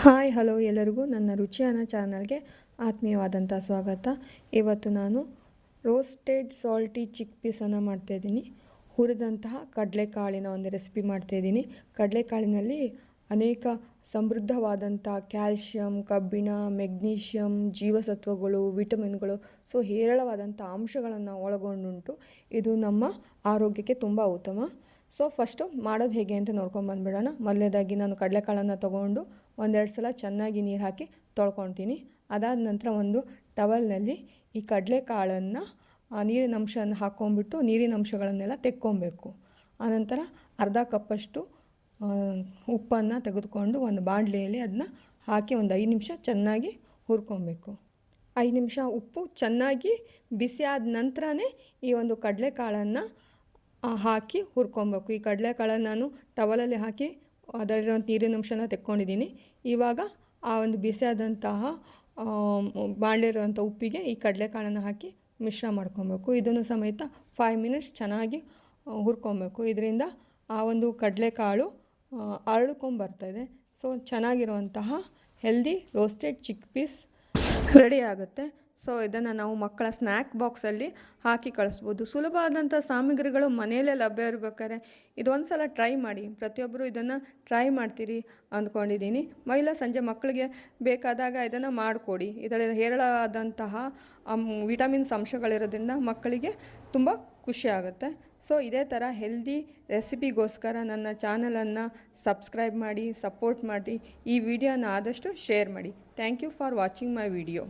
Hi hello ಎಲ್ಲರಿಗೂ ನನ್ನ ರುಚಿಯಾನ ಚಾನಲ್ಗೆ ಆತ್ಮೀಯವಾದಂಥ ಸ್ವಾಗತ. ಇವತ್ತು ನಾನು ರೋಸ್ಟೆಡ್ ಸಾಲ್ಟಿ ಚಿಕ್ ಪೀಸನ್ನು ಮಾಡ್ತಾಯಿದ್ದೀನಿ. ಹುರಿದಂತಹ ಕಡಲೆಕಾಳಿನ ಒಂದು ರೆಸಿಪಿ ಮಾಡ್ತಾಯಿದ್ದೀನಿ. ಕಡಲೆಕಾಳಿನಲ್ಲಿ ಅನೇಕ ಸಮೃದ್ಧವಾದಂಥ ಕ್ಯಾಲ್ಶಿಯಂ, ಕಬ್ಬಿಣ, ಮೆಗ್ನೀಷಿಯಮ್, ಜೀವಸತ್ವಗಳು, ವಿಟಮಿನ್ಗಳು ಹೇರಳವಾದಂಥ ಅಂಶಗಳನ್ನು ಒಳಗೊಂಡುಂಟು. ಇದು ನಮ್ಮ ಆರೋಗ್ಯಕ್ಕೆ ತುಂಬ ಉತ್ತಮ. ಫಸ್ಟು ಮಾಡೋದು ಹೇಗೆ ಅಂತ ನೋಡ್ಕೊಂಬಂದ್ಬಿಡೋಣ. ಮೊದಲನೇದಾಗಿ ನಾನು ಕಡಲೆಕಾಳನ್ನು ತೊಗೊಂಡು ಒಂದೆರಡು ಸಲ ಚೆನ್ನಾಗಿ ನೀರು ಹಾಕಿ ತೊಳ್ಕೊತೀನಿ. ಅದಾದ ನಂತರ ಒಂದು ಟವಲ್ನಲ್ಲಿ ಈ ಕಡಲೆಕಾಳನ್ನು ನೀರಿನ ಅಂಶವನ್ನು ಹಾಕ್ಕೊಂಬಿಟ್ಟು ನೀರಿನ ಅಂಶಗಳನ್ನೆಲ್ಲ ತೆಕ್ಕೊಬೇಕು. ಆನಂತರ ಅರ್ಧ ಕಪ್ಪಷ್ಟು ಉಪ್ಪನ್ನು ತೆಗೆದುಕೊಂಡು ಒಂದು ಬಾಣಲೆಯಲ್ಲಿ ಅದನ್ನ ಹಾಕಿ ಒಂದು 5 ನಿಮಿಷ ಚೆನ್ನಾಗಿ ಹುರ್ಕೊಬೇಕು. 5 ನಿಮಿಷ ಉಪ್ಪು ಚೆನ್ನಾಗಿ ಬಿಸಿ ಆದ ನಂತರನೇ ಈ ಒಂದು ಕಡಲೆಕಾಳನ್ನು ಹಾಕಿ ಹುರ್ಕೊಬೇಕು. ಈ ಕಡಲೆಕಾಳನ್ನು ನಾನು ಟವಲಲ್ಲಿ ಹಾಕಿ ಅದರಲ್ಲಿರೋ ನೀರಿನ ಅಂಶನ ತೆಕ್ಕೊಂಡಿದ್ದೀನಿ. ಇವಾಗ ಆ ಒಂದು ಬಿಸಿಯಾದಂತಹ ಬಾಣಲೆಯಿರುವಂಥ ಉಪ್ಪಿಗೆ ಈ ಕಡಲೆಕಾಳನ್ನು ಹಾಕಿ ಮಿಶ್ರ ಮಾಡ್ಕೊಬೇಕು. ಇದನ್ನು ಸಮೇತ 5 ಮಿನಿಟ್ಸ್ ಚೆನ್ನಾಗಿ ಹುರ್ಕೊಬೇಕು. ಇದರಿಂದ ಆ ಒಂದು ಕಡಲೆಕಾಳು ಅರಳ್ಕೊಂಬರ್ತದೆ. ಚೆನ್ನಾಗಿರುವಂತಹ ಹೆಲ್ದಿ ರೋಸ್ಟೆಡ್ ಚಿಕ್ ಪೀಸ್ ರೆಡಿ ಆಗುತ್ತೆ. ಇದನ್ನು ನಾವು ಮಕ್ಕಳ ಸ್ನ್ಯಾಕ್ ಬಾಕ್ಸಲ್ಲಿ ಹಾಕಿ ಕಳಿಸ್ಬೋದು. ಸುಲಭವಾದಂಥ ಸಾಮಗ್ರಿಗಳು ಮನೆಯಲ್ಲೇ ಲಭ್ಯ ಇರಬೇಕಾದ್ರೆ ಇದೊಂದು ಸಲ ಟ್ರೈ ಮಾಡಿ. ಪ್ರತಿಯೊಬ್ಬರು ಇದನ್ನು ಟ್ರೈ ಮಾಡ್ತೀರಿ ಅಂದ್ಕೊಂಡಿದ್ದೀನಿ. ಸಂಜೆ ಮಕ್ಕಳಿಗೆ ಬೇಕಾದಾಗ ಇದನ್ನು ಮಾಡಿಕೊಡಿ. ಇದರಲ್ಲಿ ಹೇರಳವಾದಂತಹ ವಿಟಮಿನ್ಸ್ ಅಂಶಗಳಿರೋದ್ರಿಂದ ಮಕ್ಕಳಿಗೆ ತುಂಬ ಖುಷಿ ಆಗುತ್ತೆ. ಇದೇ ಥರ ಹೆಲ್ದಿ ರೆಸಿಪಿಗೋಸ್ಕರ ನನ್ನ ಚಾನಲನ್ನು ಸಬ್ಸ್ಕ್ರೈಬ್ ಮಾಡಿ, ಸಪೋರ್ಟ್ ಮಾಡಿ. ಈ ವಿಡಿಯೋನ ಆದಷ್ಟು ಶೇರ್ ಮಾಡಿ. Thank you for watching my video.